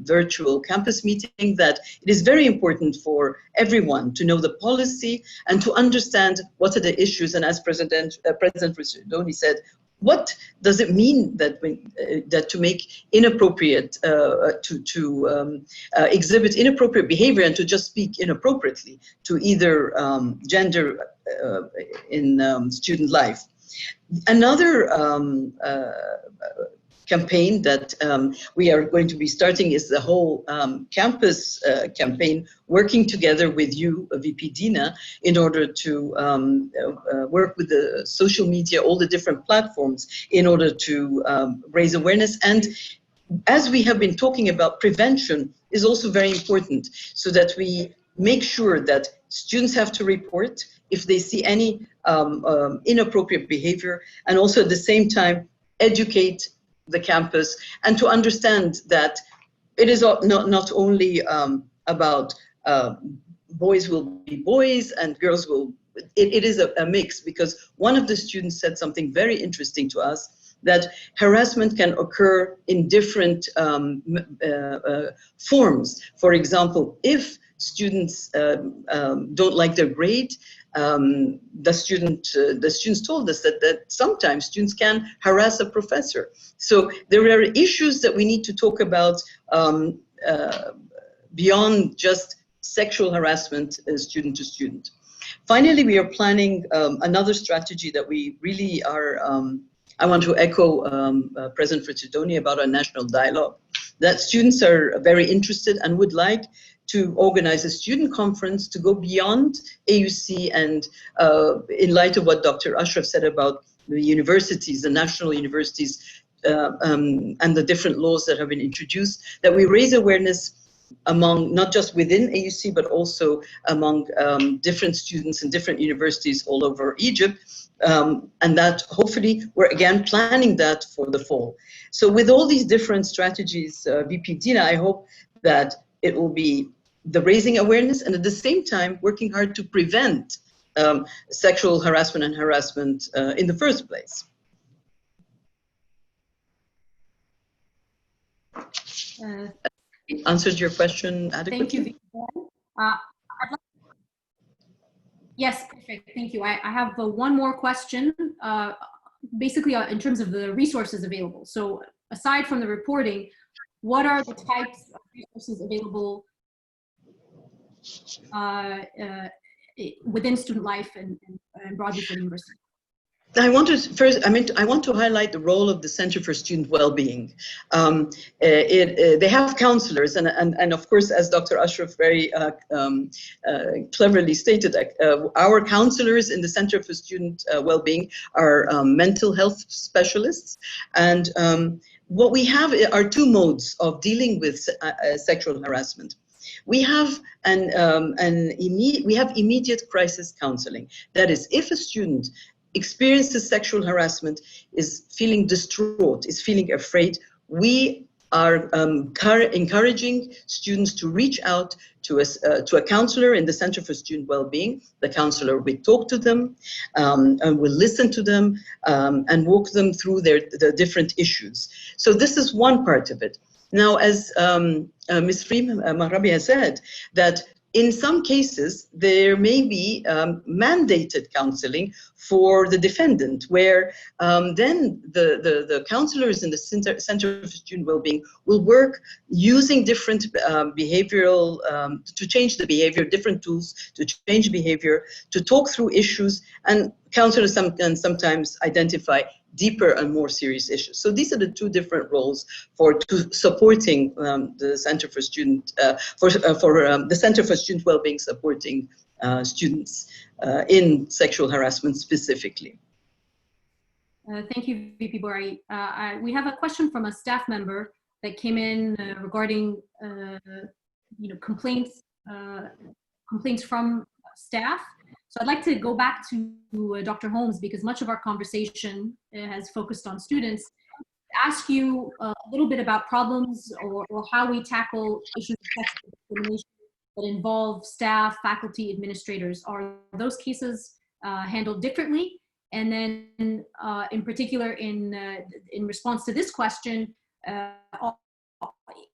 virtual campus meeting, that it is very important for everyone to know the policy and to understand what are the issues. And as President Risdoni said, what does it mean that that to make inappropriate, to exhibit inappropriate behavior and to just speak inappropriately to either gender in student life? Another campaign that we are going to be starting is the whole campus campaign, working together with you, VP Dina, in order to work with the social media, all the different platforms, in order to raise awareness and as we have been talking about, prevention is also very important, so that we make sure that students have to report if they see any inappropriate behavior, and also at the same time educate the campus and to understand that it is not only about boys will be boys and girls will, it is a mix, because one of the students said something very interesting to us, that harassment can occur in different forms. For example, if students don't like their grade, the students told us that sometimes students can harass a professor. So there are issues that we need to talk about beyond just sexual harassment student to student. Finally, we are planning another strategy that we really are, I want to echo President Fritzidoni about a national dialogue, that students are very interested and would like to organize a student conference to go beyond AUC, and in light of what Dr. Ashraf said about the universities, the national universities, and the different laws that have been introduced, that we raise awareness among, not just within AUC, but also among different students in different universities all over Egypt, and that hopefully we're again planning that for the fall. So with all these different strategies, VP Dina, I hope that it will be the raising awareness and at the same time working hard to prevent sexual harassment and harassment in the first place. Answered your question adequately? Thank you. Yes, perfect. Thank you. I have one more question, basically in terms of the resources available. So aside from the reporting, what are the types of resources available within student life and broadly for the university? I want to highlight the role of the Center for Student Wellbeing. They have counselors, and of course, as Dr. Ashraf very cleverly stated, our counselors in the Center for Student Wellbeing are mental health specialists, and what we have are two modes of dealing with sexual harassment. We have immediate crisis counseling. That is, if a student experiences sexual harassment, is feeling distraught, is feeling afraid, we are encouraging students to reach out to a counselor in the Center for Student Wellbeing. The counselor will talk to them and will listen to them and walk them through the different issues. So this is one part of it. Now, as Ms. Mahrabi has said, that in some cases, there may be mandated counseling for the defendant, where then the counselors in the Center for Student Wellbeing will work using different behavioral, to change the behavior, different tools to change behavior, to talk through issues, and counselors can sometimes identify deeper and more serious issues. So these are the two different roles for supporting the Center for Student the Center for Student Wellbeing, supporting students in sexual harassment specifically. Thank you, VP Bori. We have a question from a staff member that came in regarding complaints from staff. So I'd like to go back to Dr. Holmes, because much of our conversation has focused on students. Ask you a little bit about problems or how we tackle issues of sexual discrimination that involve staff, faculty, administrators. Are those cases handled differently? And then in particular, in response to this question,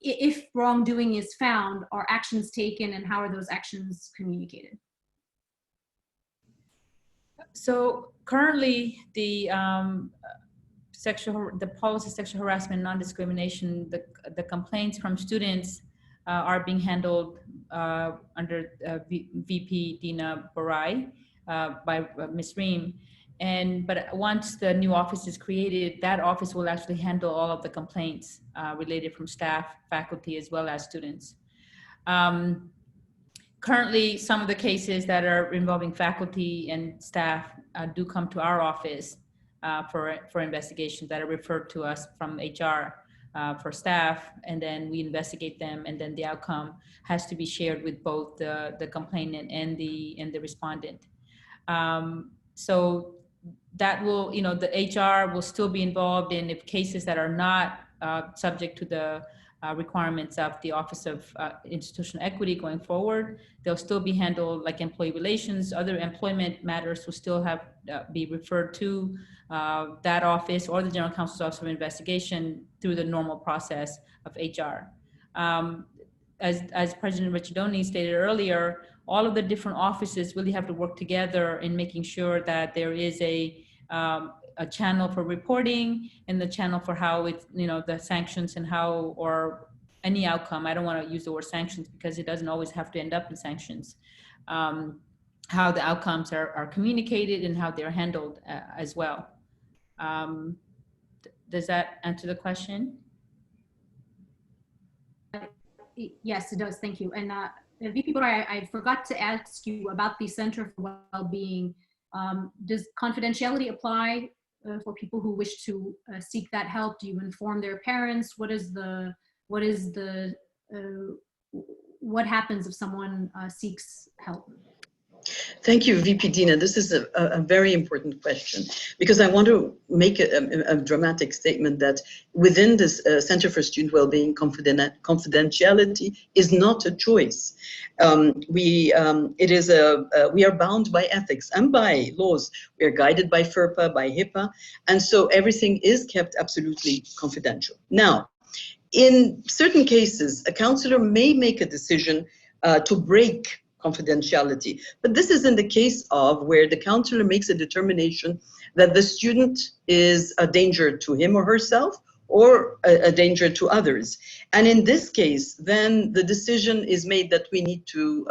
if wrongdoing is found, are actions taken and how are those actions communicated? So currently, the policy sexual harassment, non-discrimination, the complaints from students are being handled under VP Dina Barai by Ms. Reem. But once the new office is created, that office will actually handle all of the complaints related from staff, faculty, as well as students. Currently, some of the cases that are involving faculty and staff do come to our office for investigations that are referred to us from HR. for staff, and then we investigate them, and then the outcome has to be shared with both the complainant and the respondent. So that will, the HR will still be involved in if cases that are not subject to the requirements of the Office of Institutional Equity going forward. They'll still be handled like employee relations. Other employment matters will still have be referred to that office or the General Counsel's Office of Investigation through the normal process of HR. As President Ricciardoni stated earlier, all of the different offices really have to work together in making sure that there is a channel for reporting and the channel for how it's, the sanctions and how, or any outcome. I don't want to use the word sanctions because it doesn't always have to end up in sanctions. How the outcomes are communicated and how they're handled as well. Does that answer the question? Yes, it does. Thank you. And VP Borai, I forgot to ask you about the Center for Wellbeing. Does confidentiality apply for people who wish to seek that help? Do you inform their parents? What happens if someone seeks help? Thank you, VP Dina. This is a very important question because I want to make a dramatic statement that within this Center for Student Wellbeing, confidentiality is not a choice. We are bound by ethics and by laws. We are guided by FERPA, by HIPAA, and so everything is kept absolutely confidential. Now, in certain cases, a counselor may make a decision to break confidentiality. But this is in the case of where the counselor makes a determination that the student is a danger to him or herself or a danger to others. And in this case, then the decision is made that we need to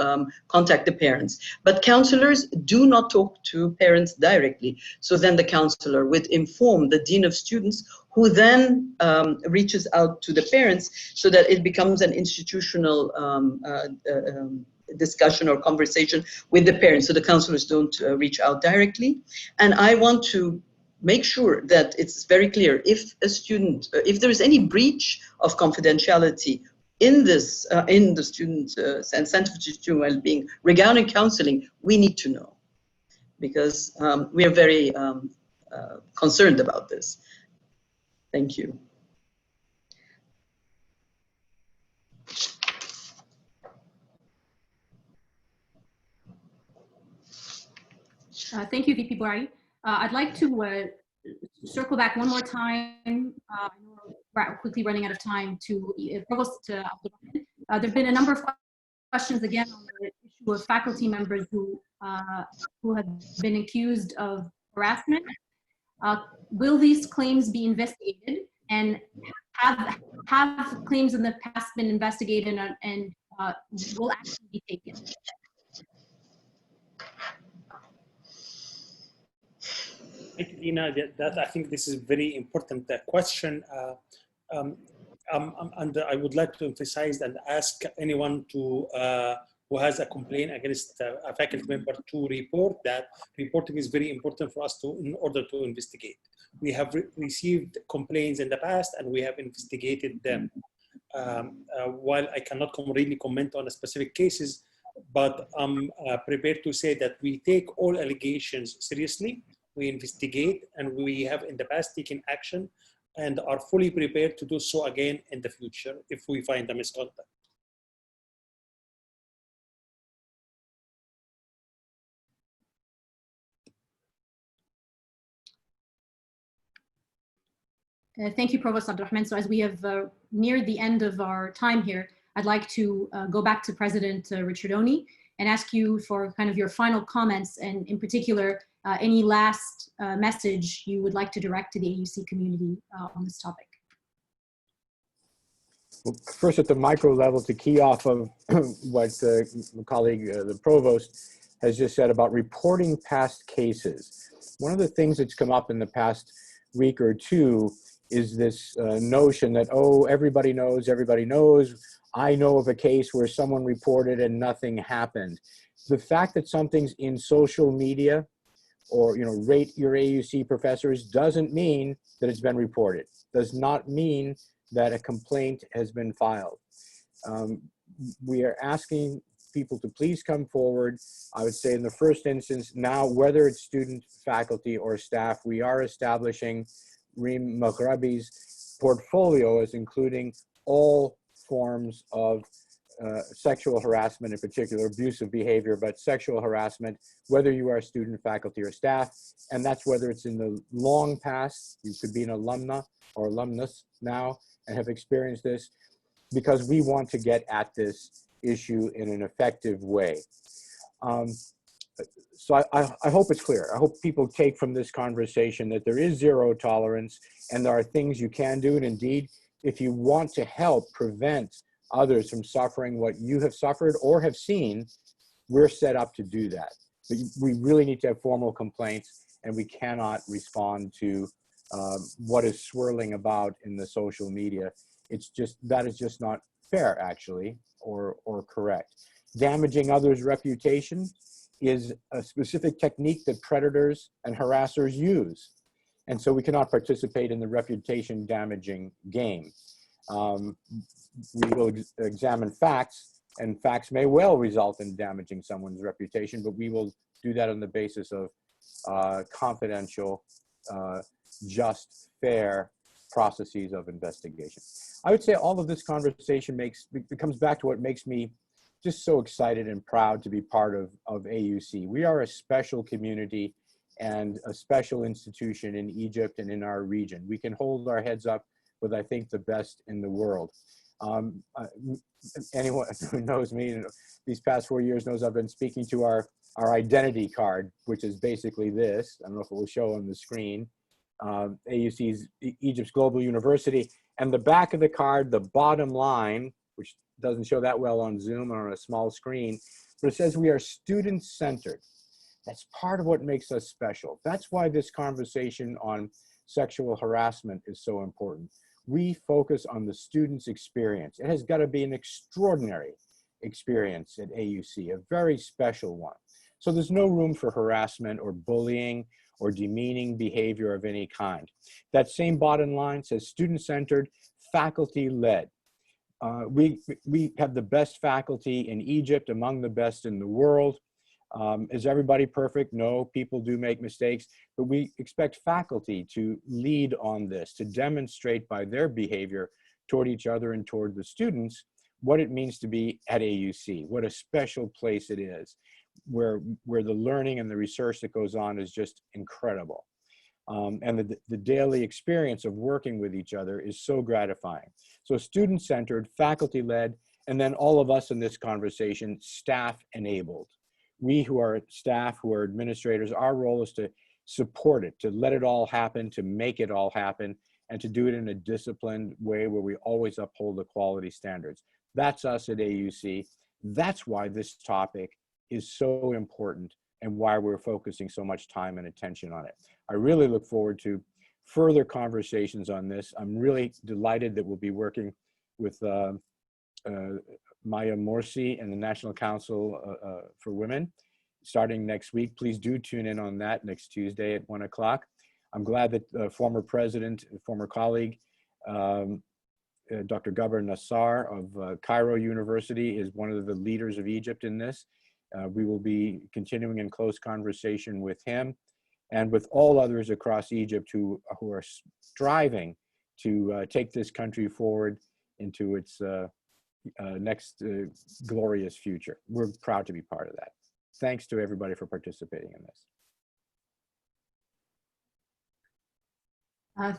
contact the parents. But counselors do not talk to parents directly. So then the counselor would inform the dean of students, who then reaches out to the parents so that it becomes an institutional discussion or conversation with the parents, so the counselors don't reach out directly. And I want to make sure that it's very clear, if a student, if there is any breach of confidentiality in this, in the student Center for Student Wellbeing regarding counseling, we need to know, because we are very concerned about this. Thank you. Thank you, VP Borai. I'd like to circle back one more time. We're quickly running out of time to Provost Abdulrahman. There have been a number of questions again on the issue of faculty members who have been accused of harassment. Will these claims be investigated, and have claims in the past been investigated, and will action be taken? Thank you, Dina. I think this is a very important question. And I would like to emphasize and ask anyone to who has a complaint against a faculty member to report that. Reporting is very important for us in order to investigate. We have received complaints in the past and we have investigated them. While I cannot really comment on the specific cases, but I'm prepared to say that we take all allegations seriously. We investigate, and we have in the past taken action and are fully prepared to do so again in the future if we find a misconduct. Thank you, Provost Abdulrahman. So as we have neared the end of our time here, I'd like to go back to President Ricciardoni and ask you for kind of your final comments, and in particular, any last message you would like to direct to the AUC community on this topic. Well, first, at the micro level, to key off of what my colleague, the Provost, has just said about reporting past cases. One of the things that's come up in the past week or two is this notion that, oh, everybody knows, I know of a case where someone reported and nothing happened. The fact that something's in social media or, rate your AUC professors doesn't mean that it's been reported. Does not mean that a complaint has been filed. We are asking people to please come forward. I would say in the first instance, now, whether it's student, faculty, or staff, we are establishing Reem Maghrabi's portfolio as including all forms of sexual harassment, in particular abusive behavior, but sexual harassment, whether you are a student, faculty, or staff. And that's whether it's in the long past, you could be an alumna or alumnus now and have experienced this, because we want to get at this issue in an effective way. So I hope it's clear. I hope people take from this conversation that there is zero tolerance and there are things you can do. And indeed, if you want to help prevent others from suffering what you have suffered or have seen, we're set up to do that. But we really need to have formal complaints, and we cannot respond to what is swirling about in the social media. It's just, that is just not fair, actually, or correct. Damaging others' reputation is a specific technique that predators and harassers use. And so we cannot participate in the reputation damaging game. We will examine facts, and facts may well result in damaging someone's reputation, but we will do that on the basis of confidential, just, fair processes of investigation. I would say all of this conversation comes back to what makes me just so excited and proud to be part of AUC. We are a special community and a special institution in Egypt and in our region. We can hold our heads up with, I think, the best in the world. Anyone who knows me these past 4 years knows I've been speaking to our identity card, which is basically this. I don't know if it will show on the screen. AUC's Egypt's Global University, and the back of the card, the bottom line, which doesn't show that well on Zoom or on a small screen, but it says we are student-centered. That's part of what makes us special. That's why this conversation on sexual harassment is so important. We focus on the student's experience. It has got to be an extraordinary experience at AUC, a very special one. So there's no room for harassment or bullying or demeaning behavior of any kind. That same bottom line says student-centered, faculty-led. We have the best faculty in Egypt, among the best in the world. Is everybody perfect? No, people do make mistakes, but we expect faculty to lead on this, to demonstrate by their behavior toward each other and toward the students what it means to be at AUC, what a special place it is, where the learning and the research that goes on is just incredible. And the daily experience of working with each other is so gratifying. So student-centered, faculty-led, and then all of us in this conversation, staff-enabled. We who are staff, who are administrators, our role is to support it, to let it all happen, to make it all happen, and to do it in a disciplined way where we always uphold the quality standards. That's us at AUC. That's why this topic is so important and why we're focusing so much time and attention on it. I really look forward to further conversations on this. I'm really delighted that we'll be working with Maya Morsi and the National Council for Women starting next week. Please do tune in on that next Tuesday at 1 o'clock. I'm glad that former president, former colleague, Dr. Gabor Nassar of Cairo University is one of the leaders of Egypt in this. We will be continuing in close conversation with him and with all others across Egypt who are striving to take this country forward into its next glorious future. We're proud to be part of that. Thanks to everybody for participating in this.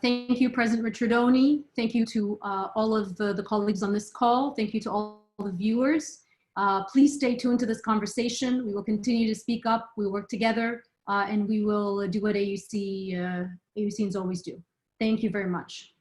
Thank you, President Richardoni. Thank you to all of the colleagues on this call. Thank you to all the viewers. Please stay tuned to this conversation. We will continue to speak up. We work together, and we will do what AUCians always do. Thank you very much.